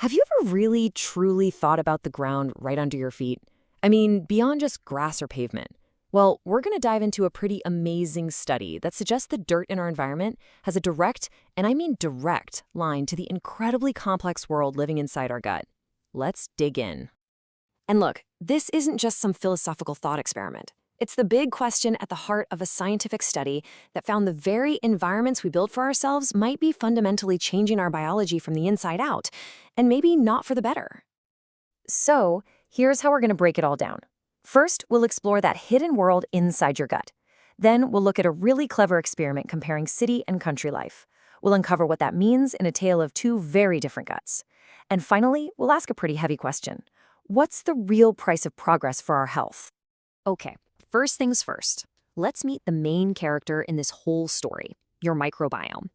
Have you ever really, truly thought about the ground right under your feet? I mean, beyond just grass or pavement. Well, we're going to dive into a pretty amazing study that suggests the dirt in our environment has a direct, and I mean direct, line to the incredibly complex world living inside our gut. Let's dig in. And look, this isn't just some philosophical thought experiment. It's the big question at the heart of a scientific study that found the very environments we build for ourselves might be fundamentally changing our biology from the inside out, and maybe not for the better. So, here's how we're going to break it all down. First, we'll explore that hidden world inside your gut. Then, we'll look at a really clever experiment comparing city and country life. We'll uncover what that means in a tale of two very different guts. And finally, we'll ask a pretty heavy question. What's the real price of progress for our health? Okay, first things first. Let's meet the main character in this whole story, your microbiome.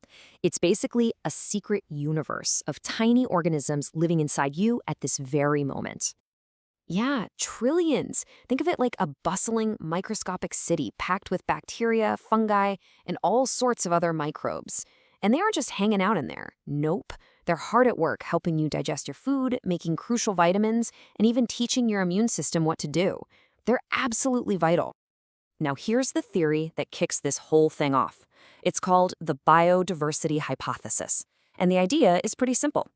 It's basically a secret universe of tiny organisms living inside you at this very moment. Yeah, trillions. Think of it like a bustling, microscopic city packed with bacteria, fungi, and all sorts of other microbes. And they aren't just hanging out in there. Nope. They're hard at work helping you digest your food, making crucial vitamins, and even teaching your immune system what to do. They're absolutely vital. Now here's the theory that kicks this whole thing off. It's called the biodiversity hypothesis. And the idea is pretty simple.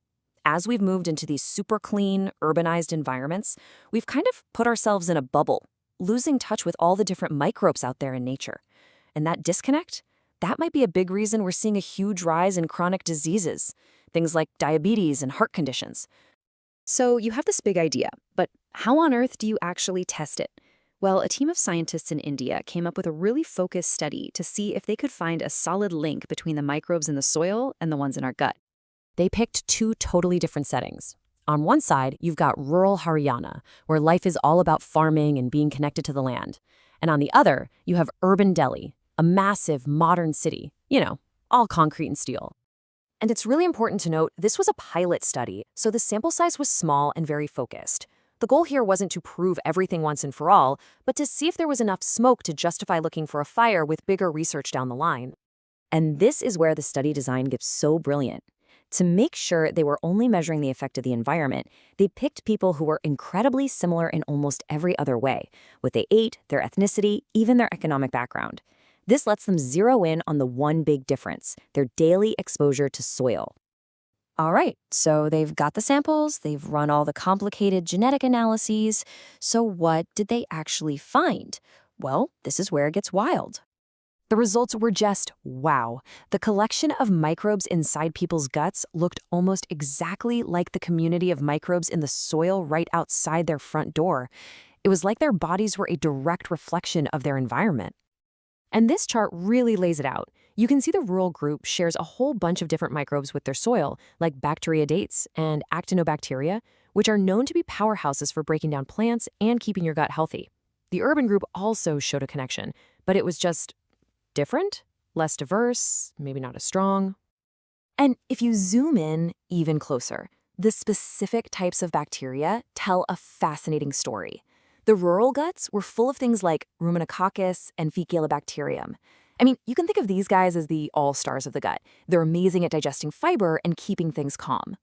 As we've moved into these super clean, urbanized environments, we've kind of put ourselves in a bubble, losing touch with all the different microbes out there in nature. And that disconnect, that might be a big reason we're seeing a huge rise in chronic diseases, things like diabetes and heart conditions. So you have this big idea, but how on earth do you actually test it? Well, a team of scientists in India came up with a really focused study to see if they could find a solid link between the microbes in the soil and the ones in our gut. They picked two totally different settings. On one side, you've got rural Haryana, where life is all about farming and being connected to the land. And on the other, you have urban Delhi, a massive, modern city, all concrete and steel. And it's really important to note, this was a pilot study, so the sample size was small and very focused. The goal here wasn't to prove everything once and for all, but to see if there was enough smoke to justify looking for a fire with bigger research down the line. And this is where the study design gets so brilliant. To make sure they were only measuring the effect of the environment, they picked people who were incredibly similar in almost every other way, what they ate, their ethnicity, even their economic background. This lets them zero in on the one big difference, their daily exposure to soil. All right, so they've got the samples, they've run all the complicated genetic analyses. So what did they actually find? Well, this is where it gets wild. The results were just wow. The collection of microbes inside people's guts looked almost exactly like the community of microbes in the soil right outside their front door. It was like their bodies were a direct reflection of their environment. And this chart really lays it out. You can see the rural group shares a whole bunch of different microbes with their soil, like Bacteroidetes and Actinobacteria, which are known to be powerhouses for breaking down plants and keeping your gut healthy. The urban group also showed a connection, but it was just different, less diverse, maybe not as strong. And if you zoom in even closer, the specific types of bacteria tell a fascinating story. The rural guts were full of things like Ruminococcus and Faecalibacterium. I mean, you can think of these guys as the all-stars of the gut. They're amazing at digesting fiber and keeping things calm.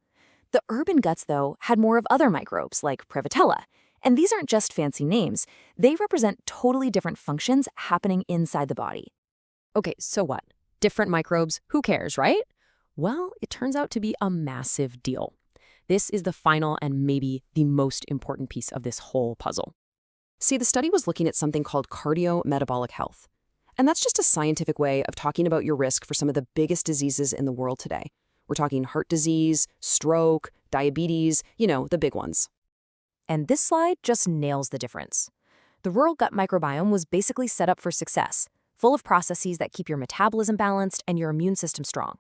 The urban guts, though, had more of other microbes like Prevotella. And these aren't just fancy names. They represent totally different functions happening inside the body. Okay, so what? Different microbes, who cares, right? Well, it turns out to be a massive deal. This is the final and maybe the most important piece of this whole puzzle. See, the study was looking at something called cardiometabolic health. And that's just a scientific way of talking about your risk for some of the biggest diseases in the world today. We're talking heart disease, stroke, diabetes, the big ones. And this slide just nails the difference. The rural gut microbiome was basically set up for success, full of processes that keep your metabolism balanced and your immune system strong.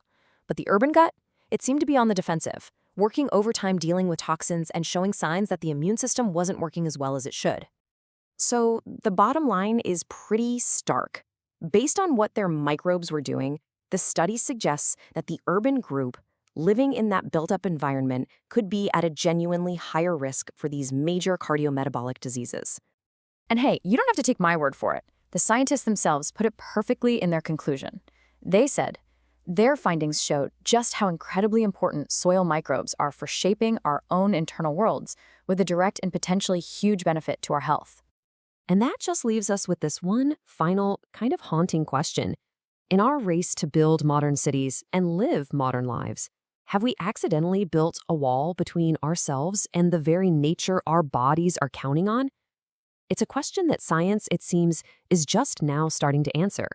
But the urban gut, it seemed to be on the defensive, working overtime dealing with toxins and showing signs that the immune system wasn't working as well as it should. So the bottom line is pretty stark. Based on what their microbes were doing, the study suggests that the urban group living in that built-up environment could be at a genuinely higher risk for these major cardiometabolic diseases. And hey, you don't have to take my word for it. The scientists themselves put it perfectly in their conclusion. They said, Their findings showed just how incredibly important soil microbes are for shaping our own internal worlds, with a direct and potentially huge benefit to our health. And that just leaves us with this one final, kind of haunting question. In our race to build modern cities and live modern lives, have we accidentally built a wall between ourselves and the very nature our bodies are counting on? It's a question that science, it seems, is just now starting to answer.